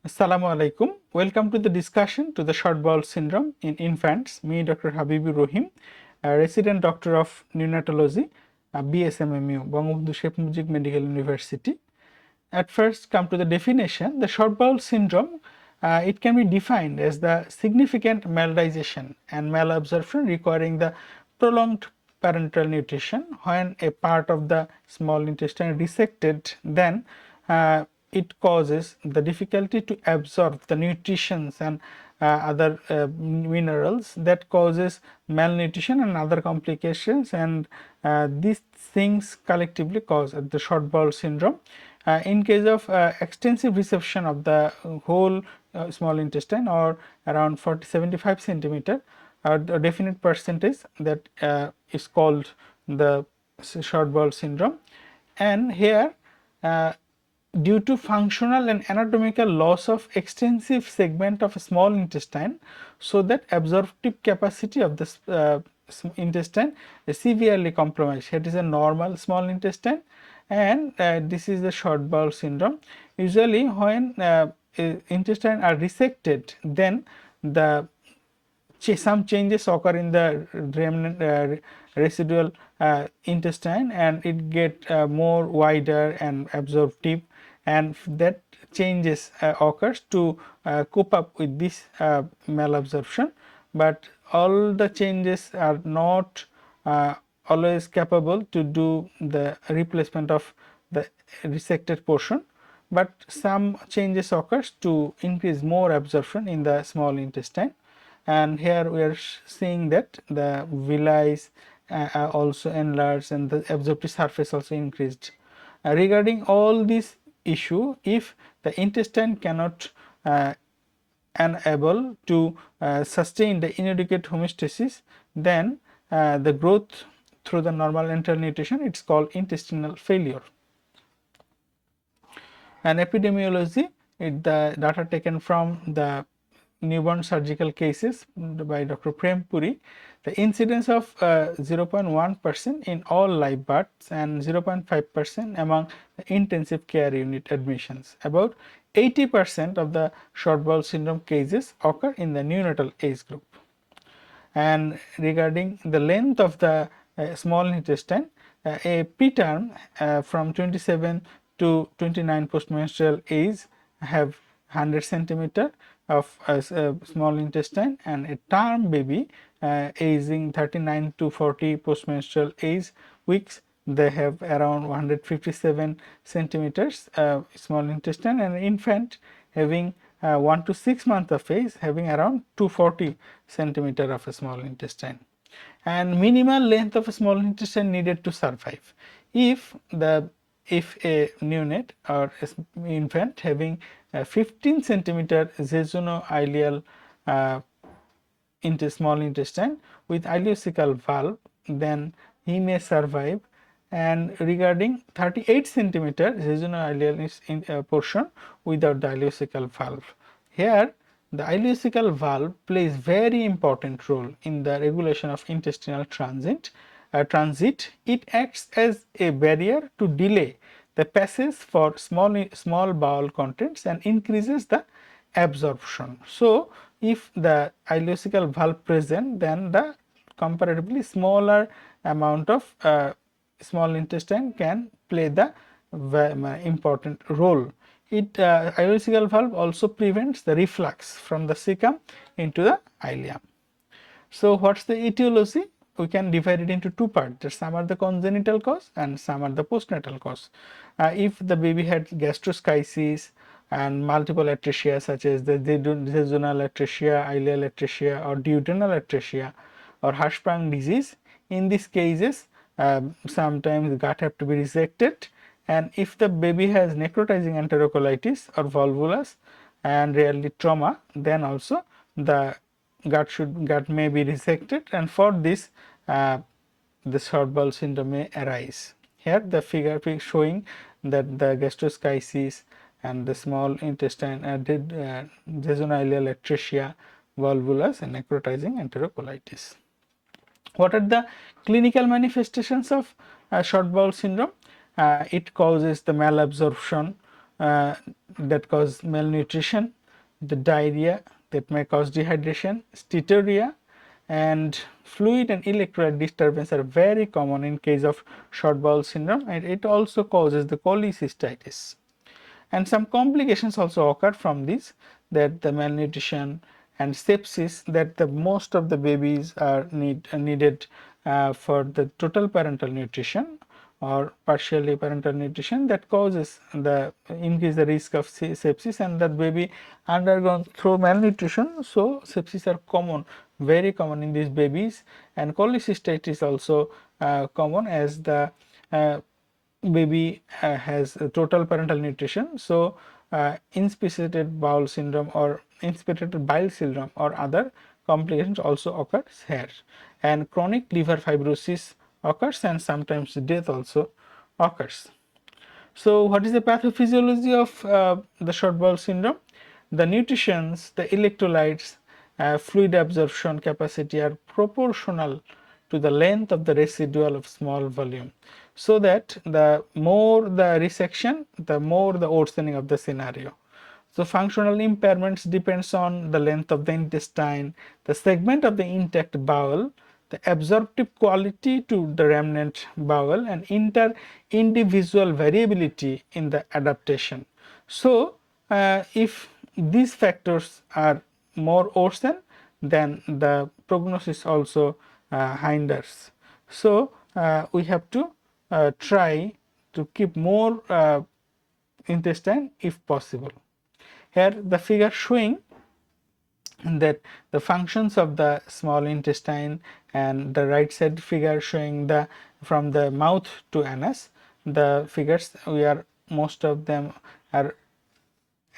Assalamu alaikum. Welcome to the discussion to the short bowel syndrome in infants. Me, Dr. Habibur Rahim, a resident doctor of neonatology, BSMMU, Bangabandhu Sheikh Mujib Medical University. At first, come to the definition. The short bowel syndrome, it can be defined as the significant maldigestion and malabsorption requiring the prolonged parenteral nutrition when a part of the small intestine resected, then it causes the difficulty to absorb the nutritions and other minerals that causes malnutrition and other complications, and these things collectively cause the short bowel syndrome. In case of extensive resection of the whole small intestine, or around 40-75 centimeter, a definite percentage that is called the short bowel syndrome. And here due to functional and anatomical loss of extensive segment of a small intestine, so that absorptive capacity of the intestine is severely compromised. It is a normal small intestine, and this is the short bowel syndrome. Usually when intestine are resected, then the some changes occur in the remnant residual intestine, and it get more wider and absorptive, and that changes occurs to cope up with this malabsorption. But all the changes are not always capable to do the replacement of the resected portion, but some changes occurs to increase more absorption in the small intestine. And here we are seeing that the villi also enlarged and the absorptive surface also increased. Regarding all these issue, if the intestine cannot unable to sustain the inadequate homeostasis, then the growth through the normal enteral nutrition, it's called intestinal failure. And epidemiology, the data taken from the newborn surgical cases by Dr. Prem Puri, the incidence of 0.1% in all live births and 0.5% among the intensive care unit admissions. About 80% of the short bowel syndrome cases occur in the neonatal age group. And regarding the length of the small intestine, a preterm from 27 to 29 postmenstrual age have 100 centimeter of small intestine, and a term baby aging 39 to 40 postmenstrual age weeks, they have around 157 centimeters small intestine, and an infant having 1 to 6 months of age having around 240 centimeter of a small intestine. And minimal length of a small intestine needed to survive. If a neonate or infant having 15 centimeter Jejunal into small intestine with ileocecal valve, then he may survive. And regarding 38 centimeter Jejunal portion without the ileocecal valve, here the ileocecal valve plays very important role in the regulation of intestinal transit. It acts as a barrier to delay the passage for small bowel contents and increases the absorption. So if the ileocecal valve present, then the comparatively smaller amount of small intestine can play the important role. Ileocecal valve also prevents the reflux from the cecum into the ileum. So what's the etiology? We can divide it into two parts. Some are the congenital cause and some are the postnatal cause. If the baby had gastroschisis and multiple atresia such as the jejunal atresia, ileal atresia, or duodenal atresia, or Hirschsprung disease, in these cases sometimes the gut have to be resected. And if the baby has necrotizing enterocolitis or volvulus and rarely trauma, then also the gut may be resected, and for this the short bowel syndrome may arise. Here the figure showing that the gastroschisis and the small intestine jejunal atresia, volvulus, and necrotizing enterocolitis. What are the clinical manifestations of short bowel syndrome? It causes the malabsorption that cause malnutrition, the diarrhea that may cause dehydration, steatorrhea, and fluid and electrolyte disturbance are very common in case of short bowel syndrome, and it also causes the cholecystitis. And some complications also occur from this, that the malnutrition and sepsis, that the most of the babies are needed for the total parental nutrition or partially parental nutrition, that causes the increase the risk of sepsis, and that baby undergone through malnutrition. So sepsis are common, very common in these babies, and cholecystitis also common as the baby has total parental nutrition. So inspissated bowel syndrome or inspissated bile syndrome or other complications also occurs here, and chronic liver fibrosis occurs, and sometimes death also occurs. So what is the pathophysiology of the short bowel syndrome? The nutritions, the electrolytes, fluid absorption capacity are proportional to the length of the residual of small volume, so that the more the resection, the more the worsening of the scenario. So functional impairments depends on the length of the intestine, the segment of the intact bowel, the absorptive quality to the remnant bowel, and individual variability in the adaptation. So if these factors are more worsen, then the prognosis also hinders. So we have to try to keep more intestine if possible. Here the figure showing that the functions of the small intestine, and the right side figure showing the from the mouth to anus. The figures we are most of them are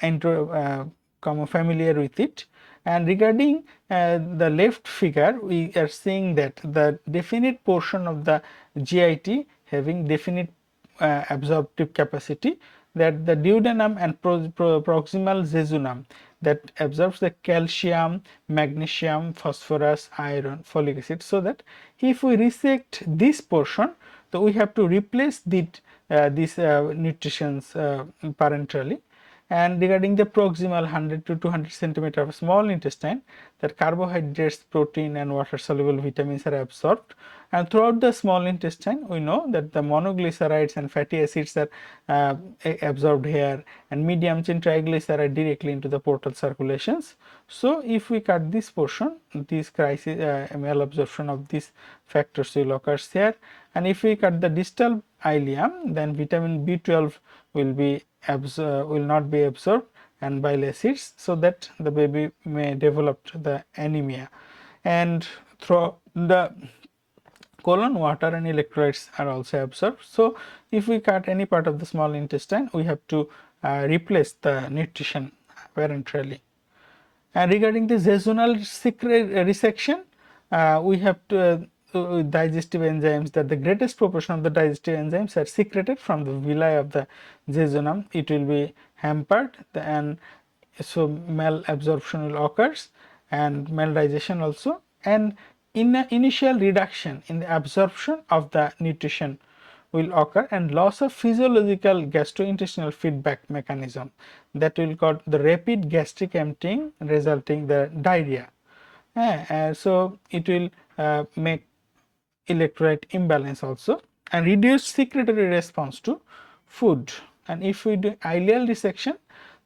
familiar with it. And regarding the left figure, we are seeing that the definite portion of the GIT having definite absorptive capacity, that the duodenum and proximal jejunum that absorbs the calcium, magnesium, phosphorus, iron, folic acid. So that if we resect this portion, so we have to replace these nutritions parenterally. And regarding the proximal 100 to 200 centimeter of small intestine, that carbohydrates, protein, and water soluble vitamins are absorbed, and throughout the small intestine we know that the monoglycerides and fatty acids are absorbed here, and medium chain triglyceride directly into the portal circulations. So if we cut this portion, this crisis malabsorption of these factors will occur here, and if we cut the distal ileum, then vitamin B12 will not be absorbed, and bile acids, so that the baby may develop the anemia. And through the colon, water and electrolytes are also absorbed. So if we cut any part of the small intestine, we have to replace the nutrition parenterally. And regarding the jejunal resection, we have to digestive enzymes, that the greatest proportion of the digestive enzymes are secreted from the villi of the jejunum. It will be hampered, and so malabsorption will occurs, and maldigestion also, and in the initial reduction in the absorption of the nutrition will occur, and loss of physiological gastrointestinal feedback mechanism, that will cause the rapid gastric emptying resulting the diarrhea. So it will make electrolyte imbalance also, and reduced secretory response to food. And if we do ileal resection,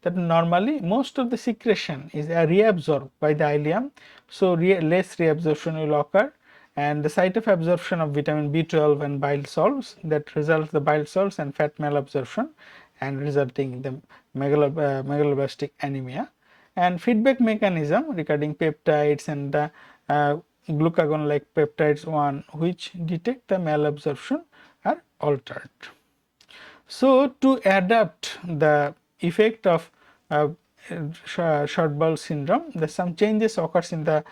that normally most of the secretion is reabsorbed by the ileum, so less reabsorption will occur, and the site of absorption of vitamin B12 and bile salts, that results the bile salts and fat malabsorption, and resulting in the megaloblastic anemia. And feedback mechanism regarding peptides and the glucagon like peptides 1 which detect the malabsorption are altered. So to adapt the effect of short bowel syndrome, some changes occurs in the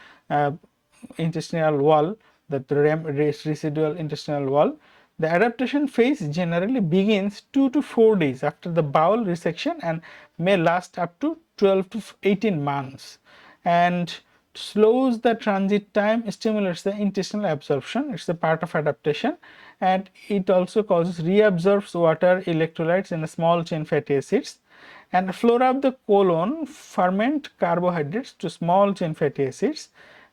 intestinal wall, the residual intestinal wall. The adaptation phase generally begins 2 to 4 days after the bowel resection and may last up to 12 to 18 months, and slows the transit time, stimulates the intestinal absorption. It's a part of adaptation, and it also causes reabsorbs water, electrolytes, and small chain fatty acids, And flora of the colon ferment carbohydrates to small chain fatty acids.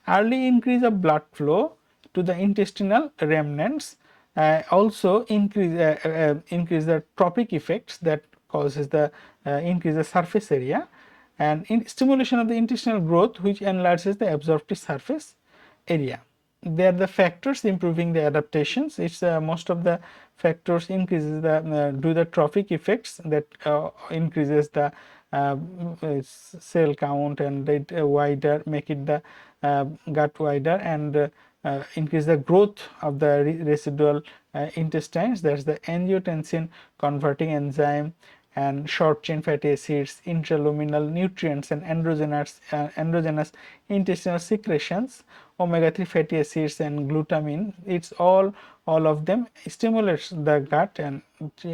Early increase of blood flow to the intestinal remnants also increase the tropic effects that causes the increase the surface area, and stimulation of the intestinal growth which enlarges the absorptive surface area. They are the factors improving the adaptations. It's most of the factors increases the do the trophic effects that increases the cell count and it wider, make it the gut wider, and increase the growth of the residual intestines. That's the angiotensin converting enzyme and short chain fatty acids, intraluminal nutrients, and endogenous intestinal secretions, omega-3 fatty acids, and glutamine. It's all of them stimulates the gut and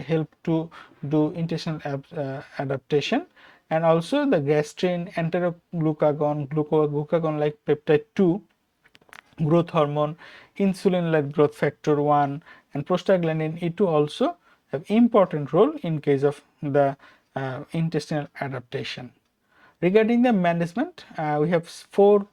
help to do intestinal adaptation. And also the gastrin, enteroglucagon, glucagon like peptide 2, growth hormone, insulin like growth factor 1, and prostaglandin E2 also have important role in case of the intestinal adaptation. Regarding the management, we have 4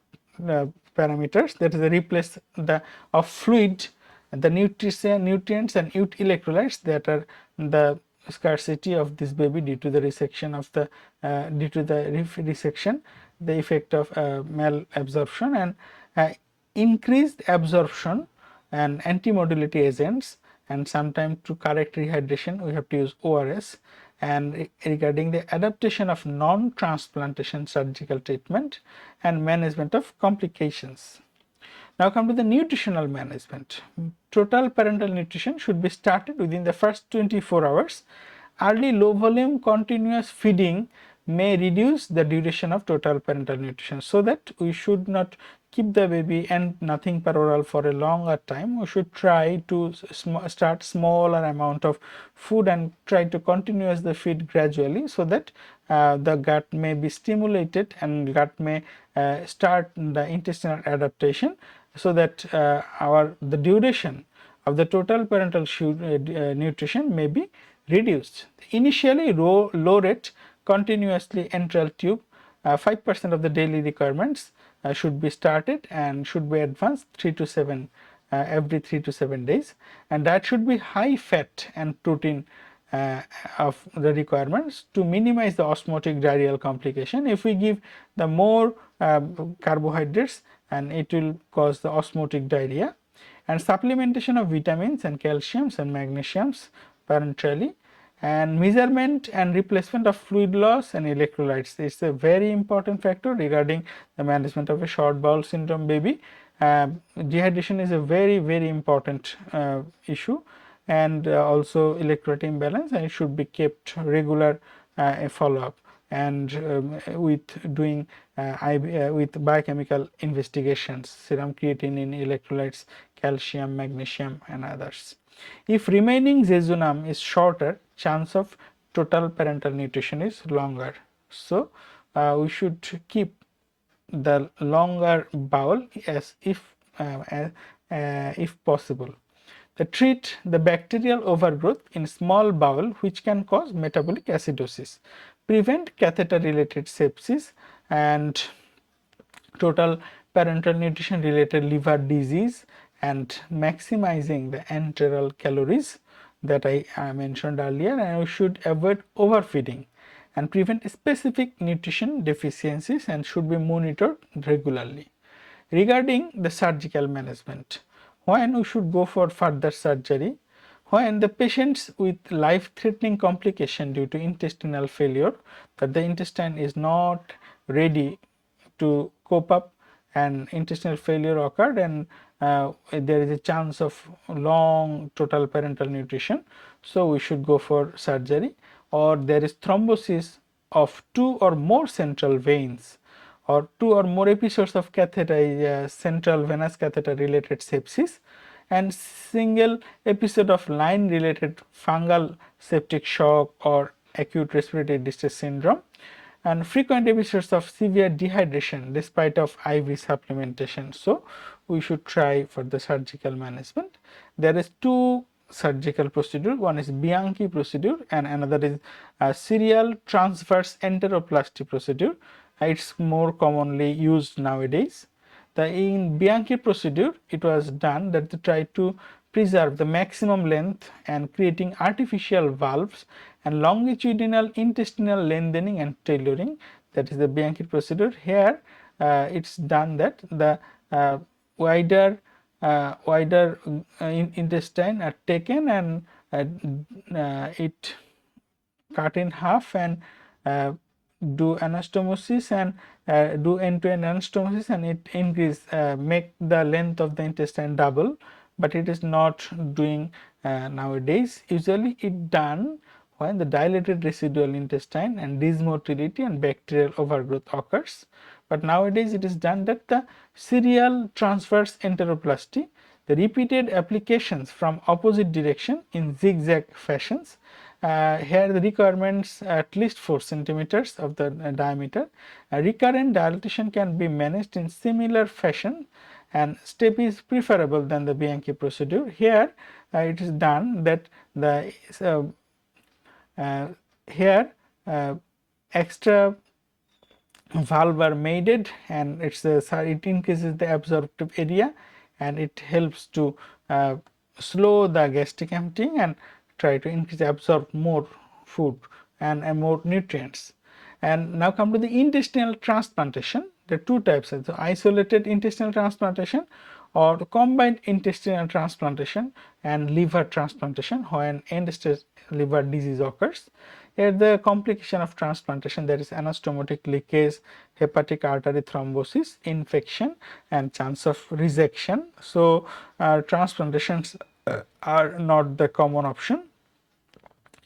parameters, that is the replace the of fluid, the nutrients and electrolytes that are the scarcity of this baby due to the resection of the resection, the effect of malabsorption, and increased absorption and anti-motility agents, and sometimes to correct rehydration we have to use ORS. And regarding the adaptation of non-transplantation surgical treatment and management of complications. Now come to the nutritional management. Total parenteral nutrition should be started within the first 24 hours. Early low volume continuous feeding may reduce the duration of total parenteral nutrition, so that we should not keep the baby and nothing peroral for a longer time. We should try to start smaller amount of food and try to continuous the feed gradually, so that the gut may be stimulated and gut may start the intestinal adaptation, so that the duration of the total parenteral nutrition may be reduced. Initially low rate continuously enteral tube 5% of the daily requirements should be started and should be advanced 3 to 7 every 3 to 7 days, and that should be high fat and protein of the requirements to minimize the osmotic diarrheal complication. If we give the more carbohydrates, and it will cause the osmotic diarrhea. And supplementation of vitamins and calciums and magnesiums parenterally, and measurement and replacement of fluid loss and electrolytes is a very important factor regarding the management of a short bowel syndrome baby. Dehydration is a very important issue, and also electrolyte imbalance, and it should be kept regular follow-up, and with doing with biochemical investigations, serum creatinine, electrolytes, calcium, magnesium, and others. If remaining jejunum is shorter, chance of total parenteral nutrition is longer. So we should keep the longer bowel as if possible. Treat the bacterial overgrowth in small bowel which can cause metabolic acidosis, prevent catheter related sepsis and total parenteral nutrition related liver disease, and maximizing the enteral calories that I mentioned earlier. And we should avoid overfeeding and prevent specific nutrition deficiencies and should be monitored regularly. Regarding the surgical management, when we should go for further surgery, when the patients with life-threatening complication due to intestinal failure, that the intestine is not ready to cope up and intestinal failure occurred, and there is a chance of long total parenteral nutrition, so we should go for surgery. Or there is thrombosis of 2 or more central veins, or 2 or more episodes of catheter, central venous catheter related sepsis, and single episode of line related fungal septic shock or acute respiratory distress syndrome, and frequent episodes of severe dehydration despite of IV supplementation. So we should try for the surgical management. There is 2 surgical procedure. One is Bianchi procedure and another is serial transverse enteroplasty procedure. It's more commonly used nowadays. In Bianchi procedure, it was done that they try to preserve the maximum length and creating artificial valves and longitudinal intestinal lengthening and tailoring. That is the Bianchi procedure. Here, it's done that the wider intestine are taken and it cut in half and do anastomosis and do end-to-end anastomosis, and it increase make the length of the intestine double, but it is not doing nowadays. Usually it done when the dilated residual intestine and dysmotility and bacterial overgrowth occurs, but nowadays it is done that the serial transverse enteroplasty, the repeated applications from opposite direction in zigzag fashions. Here the requirements at least 4 centimeters of the diameter. Recurrent dilatation can be managed in similar fashion, and step is preferable than the Bianchi procedure. Here it is done that the here extra valve are made and it increases the absorptive area and it helps to slow the gastric emptying and try to increase absorb more food and more nutrients. And now come to the intestinal transplantation. There are two types: so isolated intestinal transplantation or combined intestinal transplantation and liver transplantation when end stage liver disease occurs. Here the complication of transplantation, there is anastomotic leakage, hepatic artery thrombosis, infection and chance of resection. So transplantations are not the common option.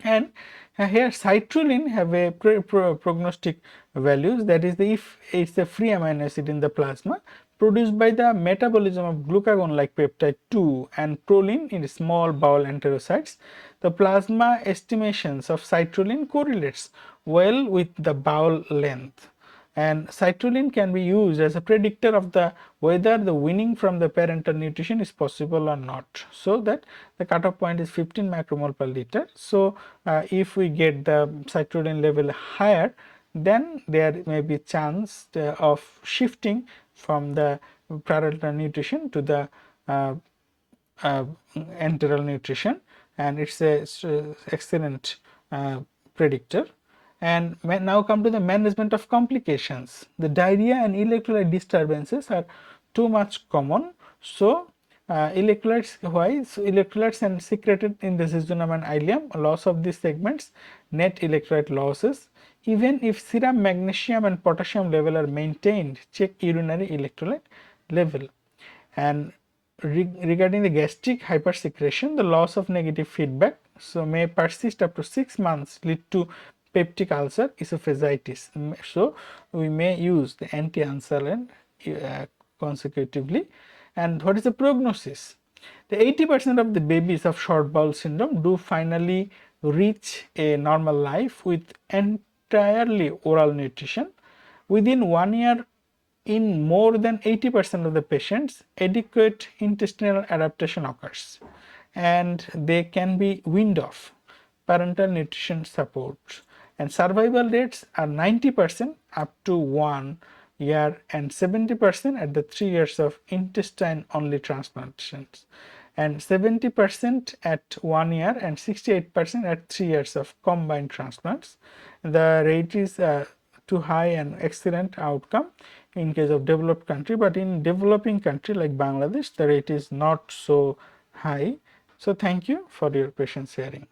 And here citrulline have a prognostic values, that is if it's a free amino acid in the plasma produced by the metabolism of glucagon like peptide 2 and proline in small bowel enterocytes. The plasma estimations of citrulline correlates well with the bowel length, and citrulline can be used as a predictor of the whether the weaning from the parental nutrition is possible or not. So that the cutoff point is 15 micromole per liter. So if we get the citrulline level higher, then there may be chance of shifting from the parental nutrition to the enteral nutrition, and it's a excellent predictor. And now come to the management of complications. The diarrhea and electrolyte disturbances are too much common. So electrolytes, why? So electrolytes and secreted in the jejunum and ileum, loss of these segments, net electrolyte losses. Even if serum magnesium and potassium level are maintained, check urinary electrolyte level. And regarding the gastric hypersecretion, the loss of negative feedback, so may persist up to 6 months, lead to peptic ulcer, esophagitis. So we may use the anti-ulcer consecutively. And what is the prognosis? The 80% of the babies of short bowel syndrome do finally reach a normal life with entirely oral nutrition. Within 1 year, in more than 80% of the patients, adequate intestinal adaptation occurs and they can be weaned off parental nutrition support, and survival rates are 90% up to 1 year and 70% at the 3 years of intestine only transplantations, and 70% at 1 year and 68% at 3 years of combined transplants. The rate is too high and excellent outcome in case of developed country, but in developing country like Bangladesh the rate is not so high. So thank you for your patient sharing.